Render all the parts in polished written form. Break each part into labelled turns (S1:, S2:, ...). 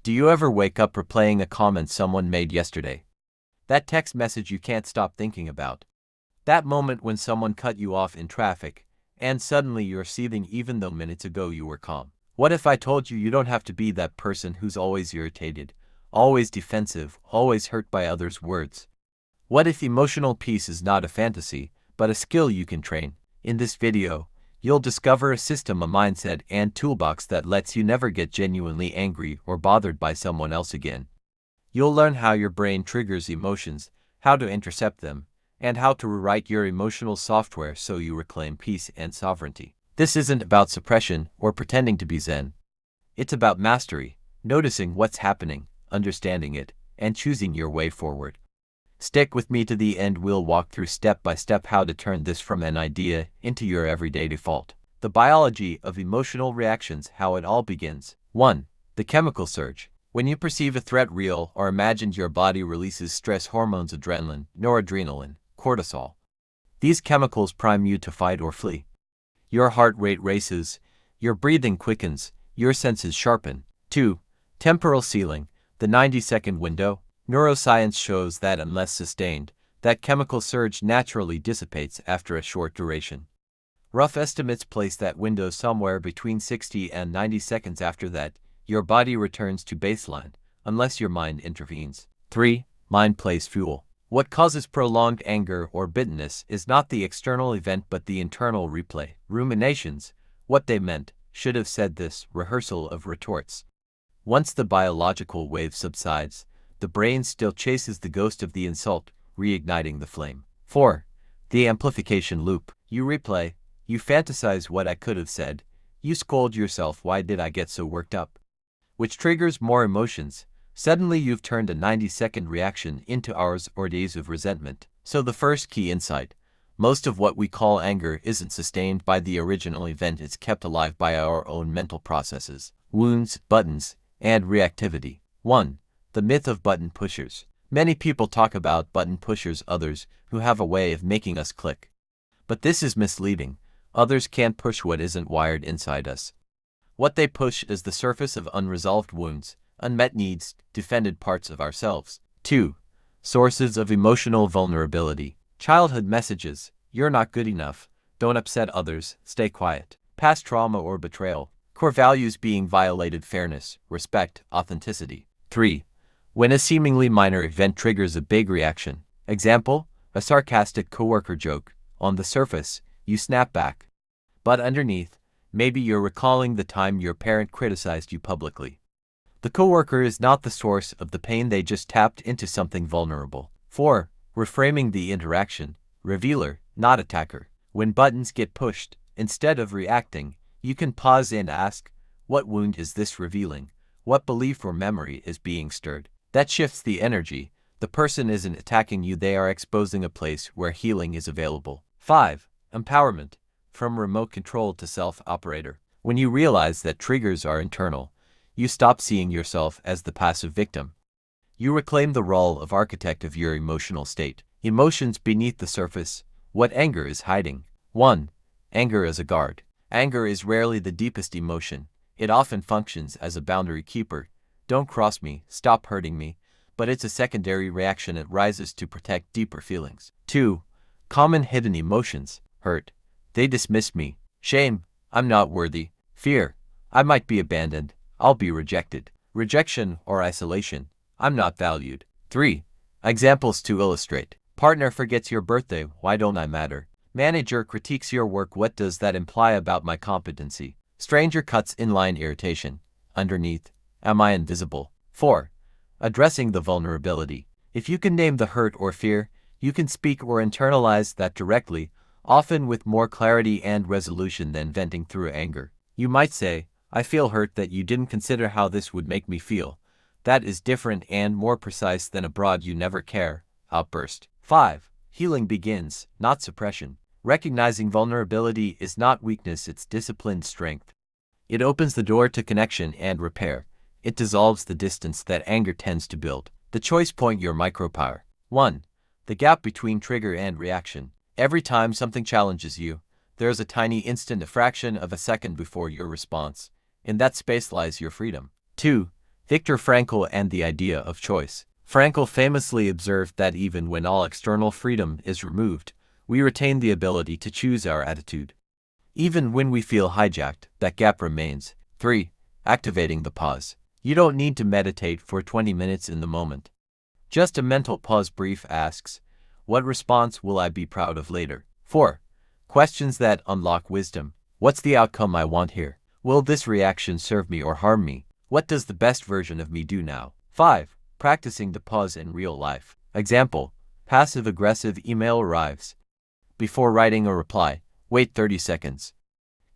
S1: Do you ever wake up replaying a comment someone made yesterday? That text message you can't stop thinking about? That moment when someone cut you off in traffic, and suddenly you're seething even though minutes ago you were calm? What if I told you don't have to be that person who's always irritated, always defensive, always hurt by others' words? What if emotional peace is not a fantasy, but a skill you can train? In this video, you'll discover a system, a mindset, and toolbox that lets you never get genuinely angry or bothered by someone else again. You'll learn how your brain triggers emotions, how to intercept them, and how to rewrite your emotional software so you reclaim peace and sovereignty. This isn't about suppression or pretending to be zen. It's about mastery, noticing what's happening, understanding it, and choosing your way forward. Stick with me to the end. We'll walk through step by step how to turn this from an idea into your everyday default. The biology of emotional reactions, how it all begins. 1. The chemical surge. When you perceive a threat, real or imagined, your body releases stress hormones, adrenaline, noradrenaline, cortisol. These chemicals prime you to fight or flee. Your heart rate races, your breathing quickens, your senses sharpen. 2. Temporal ceiling, the 90-second window. Neuroscience shows that unless sustained, that chemical surge naturally dissipates after a short duration. Rough estimates place that window somewhere between 60 and 90 seconds. After that, your body returns to baseline, unless your mind intervenes. 3. Mind plays fuel. What causes prolonged anger or bitterness is not the external event but the internal replay. Ruminations, what they meant, should have said this, rehearsal of retorts. Once the biological wave subsides, the brain still chases the ghost of the insult, reigniting the flame. 4. The amplification loop. You replay, you fantasize what I could have said, you scold yourself, why did I get so worked up? Which triggers more emotions. Suddenly you've turned a 90-second reaction into hours or days of resentment. So the first key insight: most of what we call anger isn't sustained by the original event, it's kept alive by our own mental processes, wounds, buttons, and reactivity. 1. The myth of button pushers. Many people talk about button pushers, others who have a way of making us click. But this is misleading. Others can't push what isn't wired inside us. What they push is the surface of unresolved wounds, unmet needs, defended parts of ourselves. 2. Sources of emotional vulnerability. Childhood messages: you're not good enough, don't upset others, stay quiet. Past trauma or betrayal. Core values being violated: fairness, respect, authenticity. 3. When a seemingly minor event triggers a big reaction. Example: a sarcastic coworker joke. On the surface, you snap back. But underneath, maybe you're recalling the time your parent criticized you publicly. The coworker is not the source of the pain, they just tapped into something vulnerable. 4. Reframing the interaction. Revealer, not attacker. When buttons get pushed, instead of reacting, you can pause and ask, what wound is this revealing? What belief or memory is being stirred? That shifts the energy. The person isn't attacking you, they are exposing a place where healing is available. 5. Empowerment. From remote control to self-operator. When you realize that triggers are internal, you stop seeing yourself as the passive victim. You reclaim the role of architect of your emotional state. Emotions beneath the surface. What anger is hiding. 1. Anger as a guard. Anger is rarely the deepest emotion. It often functions as a boundary keeper. Don't cross me, stop hurting me. But it's a secondary reaction, it rises to protect deeper feelings. 2. Common hidden emotions. Hurt, they dismissed me. Shame, I'm not worthy. Fear, I might be abandoned, I'll be rejected. Rejection or isolation, I'm not valued. 3. Examples to illustrate. Partner forgets your birthday, why don't I matter? Manager critiques your work, what does that imply about my competency? Stranger cuts inline irritation. Underneath, am I invisible? 4. Addressing the vulnerability. If you can name the hurt or fear, you can speak or internalize that directly, often with more clarity and resolution than venting through anger. You might say, I feel hurt that you didn't consider how this would make me feel. That is different and more precise than a broad you never care outburst. 5. Healing begins, not suppression. Recognizing vulnerability is not weakness, it's disciplined strength. It opens the door to connection and repair. It dissolves the distance that anger tends to build. The choice point, your micropower. 1. The gap between trigger and reaction. Every time something challenges you, there is a tiny instant, a fraction of a second before your response. In that space lies your freedom. 2. Viktor Frankl and the idea of choice. Frankl famously observed that even when all external freedom is removed, we retain the ability to choose our attitude. Even when we feel hijacked, that gap remains. 3. Activating the pause. You don't need to meditate for 20 minutes in the moment. Just a mental pause brief asks, what response will I be proud of later? 4. Questions that unlock wisdom. What's the outcome I want here? Will this reaction serve me or harm me? What does the best version of me do now? 5. Practicing the pause in real life. Example, passive-aggressive email arrives. Before writing a reply, wait 30 seconds.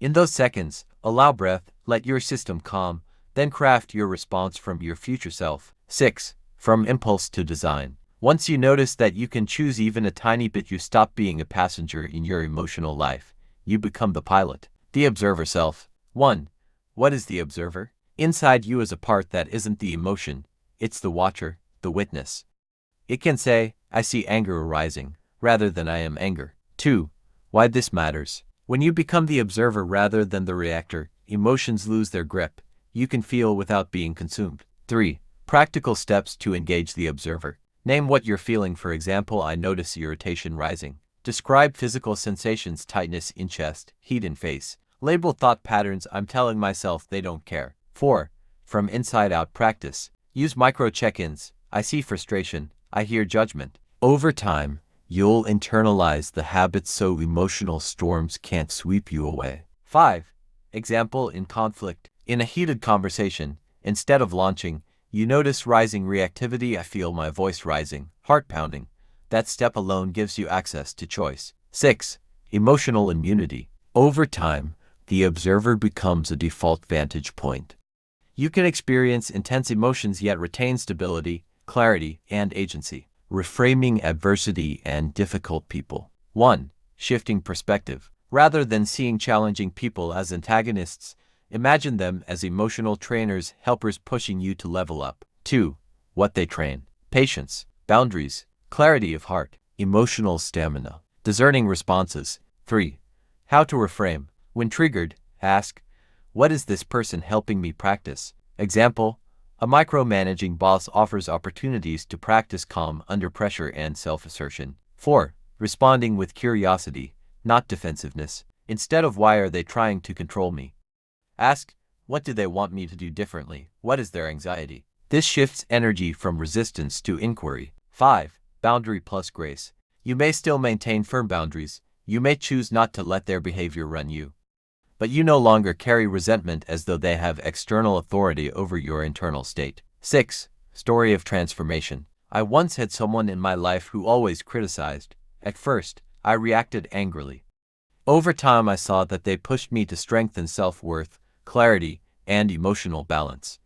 S1: In those seconds, allow breath, let your system calm, then craft your response from your future self. 6. From impulse to design. Once you notice that you can choose even a tiny bit, you stop being a passenger in your emotional life. You become the pilot. The observer self. 1. What is the observer? Inside you is a part that isn't the emotion. It's the watcher, the witness. It can say, I see anger arising, rather than I am anger. 2. Why this matters. When you become the observer rather than the reactor, emotions lose their grip. You can feel without being consumed. 3. Practical steps to engage the observer. Name what you're feeling. For example, I notice irritation rising. Describe physical sensations, tightness in chest, heat in face. Label thought patterns, I'm telling myself they don't care. 4. From inside out practice. Use micro check-ins. I see frustration. I hear judgment. Over time, you'll internalize the habits so emotional storms can't sweep you away. 5. Example in conflict. In a heated conversation, instead of launching, you notice rising reactivity. I feel my voice rising, heart pounding. That step alone gives you access to choice. 6. Emotional immunity. Over time, the observer becomes a default vantage point. You can experience intense emotions yet retain stability, clarity, and agency. Reframing adversity and difficult people. 1. Shifting perspective. Rather than seeing challenging people as antagonists, imagine them as emotional trainers, helpers pushing you to level up. 2. What they train. Patience, boundaries, clarity of heart, emotional stamina, discerning responses. 3. How to reframe. When triggered, ask, what is this person helping me practice? Example, a micromanaging boss offers opportunities to practice calm under pressure and self-assertion. 4. Responding with curiosity, not defensiveness. Instead of why are they trying to control me? Ask, what do they want me to do differently? What is their anxiety? This shifts energy from resistance to inquiry. 5. Boundary plus grace. You may still maintain firm boundaries. You may choose not to let their behavior run you. But you no longer carry resentment as though they have external authority over your internal state. 6. Story of transformation. I once had someone in my life who always criticized. At first, I reacted angrily. Over time, I saw that they pushed me to strengthen self-worth, clarity, and emotional balance.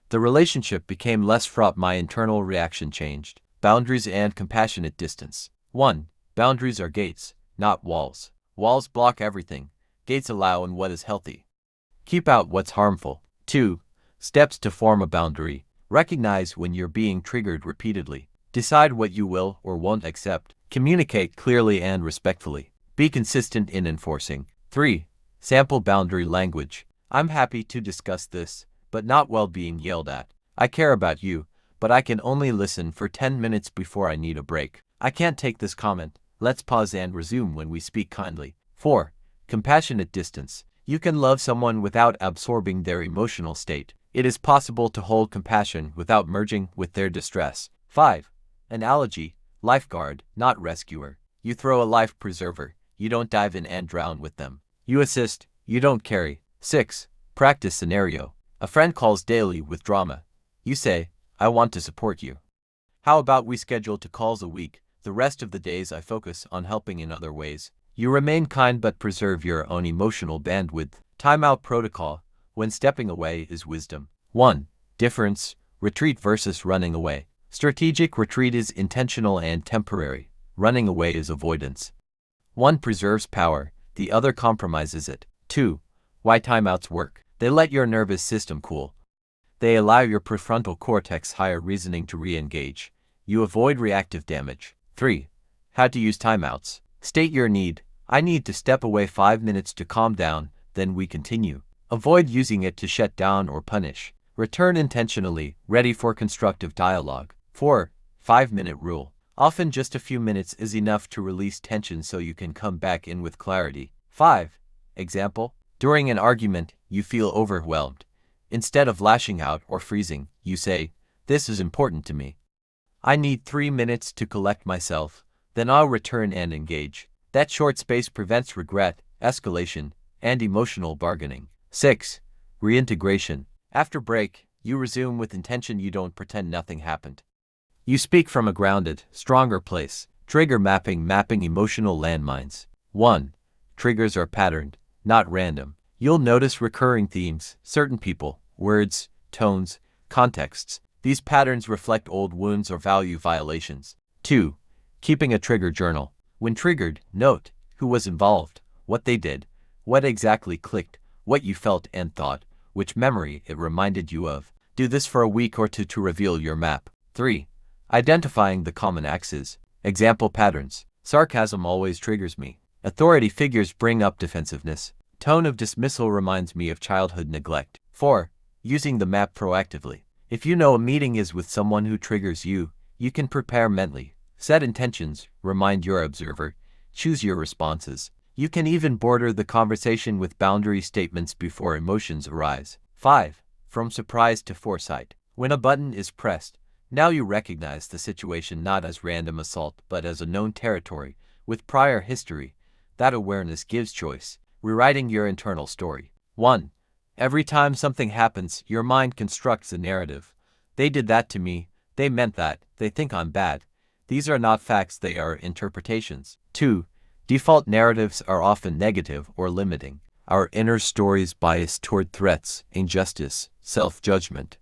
S1: The relationship became less fraught. My internal reaction changed. Boundaries and compassionate distance. 1. Boundaries are gates, not walls. Walls block everything. Gates allow in what is healthy. Keep out what's harmful. 2. Steps to form a boundary. Recognize when you're being triggered repeatedly. Decide what you will or won't accept. Communicate clearly and respectfully. Be consistent in enforcing. 3. Sample boundary language. I'm happy to discuss this, but not while being yelled at. I care about you, but I can only listen for 10 minutes before I need a break. I can't take this comment. Let's pause and resume when we speak kindly. 4. Compassionate distance. You can love someone without absorbing their emotional state. It is possible to hold compassion without merging with their distress. 5. Analogy. Lifeguard, not rescuer. You throw a life preserver. You don't dive in and drown with them. You assist. You don't carry. 6. Practice scenario. A friend calls daily with drama. You say, I want to support you. How about we schedule 2 calls a week? The rest of the days I focus on helping in other ways. You remain kind but preserve your own emotional bandwidth. Timeout protocol. When stepping away is wisdom. 1. Difference. Retreat versus running away. Strategic retreat is intentional and temporary. Running away is avoidance. One preserves power, the other compromises it. 2. Why timeouts work. They let your nervous system cool. They allow your prefrontal cortex higher reasoning to re-engage. You avoid reactive damage. 3. How to use timeouts. State your need. I need to step away 5 minutes to calm down, then we continue. Avoid using it to shut down or punish. Return intentionally, ready for constructive dialogue. 4. 5-minute rule. Often just a few minutes is enough to release tension so you can come back in with clarity. 5. Example. During an argument, you feel overwhelmed. Instead of lashing out or freezing, you say, "This is important to me. I need 3 minutes to collect myself, then I'll return and engage." That short space prevents regret, escalation, and emotional bargaining. 6. Reintegration. After break, you resume with intention. You don't pretend nothing happened. You speak from a grounded, stronger place. Trigger mapping. Mapping emotional landmines. 1. Triggers are patterned, not random. You'll notice recurring themes, certain people, words, tones, contexts. These patterns reflect old wounds or value violations. 2. Keeping a trigger journal. When triggered, note who was involved, what they did, what exactly clicked, what you felt and thought, which memory it reminded you of. Do this for a week or two to reveal your map. 3. Identifying the common axes. Example patterns. Sarcasm always triggers me. Authority figures bring up defensiveness. Tone of dismissal reminds me of childhood neglect. 4. Using the map proactively. If you know a meeting is with someone who triggers you, you can prepare mentally. Set intentions, remind your observer, choose your responses. You can even border the conversation with boundary statements before emotions arise. 5. From surprise to foresight. When a button is pressed, now you recognize the situation not as random assault but as a known territory, with prior history. That awareness gives choice, rewriting your internal story. 1. Every time something happens, your mind constructs a narrative. They did that to me, they meant that, they think I'm bad. These are not facts, they are interpretations. 2. Default narratives are often negative or limiting. Our inner stories bias toward threats, injustice, self-judgment.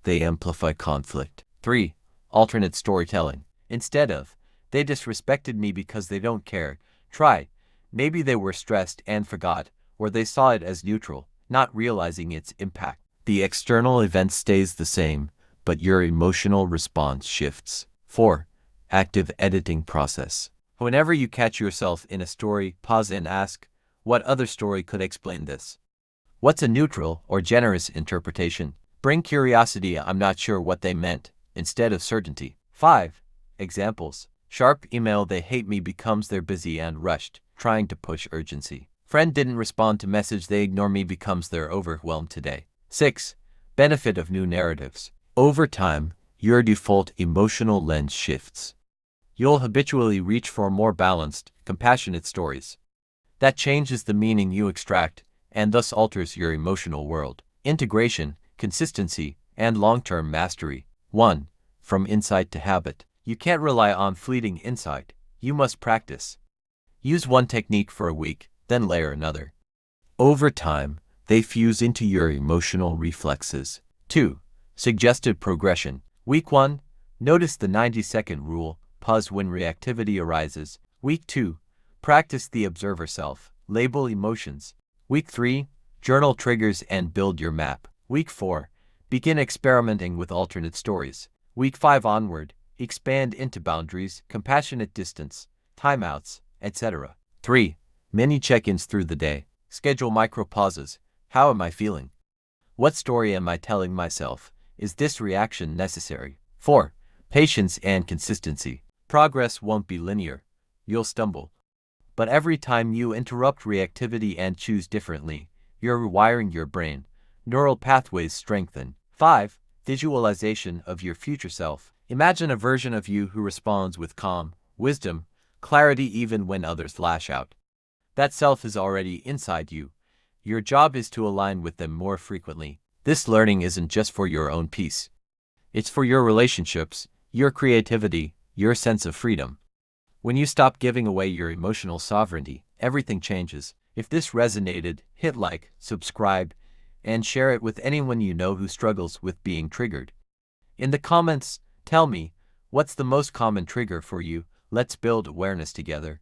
S1: They amplify conflict. 3. Alternate storytelling. Instead of, "They disrespected me because they don't care," try, "Maybe they were stressed and forgot," or "They saw it as neutral," not realizing its impact. The external event stays the same, but your emotional response shifts. 4. Active editing process. Whenever you catch yourself in a story, pause and ask, what other story could explain this? What's a neutral or generous interpretation? Bring curiosity. I'm not sure what they meant, instead of certainty. 5. Examples. Sharp email. They hate me becomes they're busy and rushed, trying to push urgency. Friend didn't respond to message. They ignore me becomes they're overwhelmed today. 6. Benefit of new narratives. Over time, your default emotional lens shifts. You'll habitually reach for more balanced, compassionate stories. That changes the meaning you extract, and thus alters your emotional world. Integration, consistency, and long-term mastery. 1. From insight to habit. You can't rely on fleeting insight. You must practice. Use one technique for a week, then layer another. Over time, they fuse into your emotional reflexes. 2. Suggested progression. Week 1. Notice the 90-second rule. Pause when reactivity arises. Week 2. Practice the observer self. Label emotions. Week 3. Journal triggers and build your map. Week 4. Begin experimenting with alternate stories. Week 5 onward. Expand into boundaries, compassionate distance, timeouts, etc. 3. Mini check-ins through the day. Schedule micro pauses. How am I feeling? What story am I telling myself? Is this reaction necessary? 4. Patience and consistency. Progress won't be linear. You'll stumble. But every time you interrupt reactivity and choose differently, you're rewiring your brain. Neural pathways strengthen. 5. Visualization of your future self. Imagine a version of you who responds with calm, wisdom, clarity even when others lash out. That self is already inside you. Your job is to align with them more frequently. This learning isn't just for your own peace. It's for your relationships, your creativity, your sense of freedom. When you stop giving away your emotional sovereignty, everything changes. If this resonated, hit like, subscribe, and share it with anyone you know who struggles with being triggered. In the comments, tell me, what's the most common trigger for you? Let's build awareness together.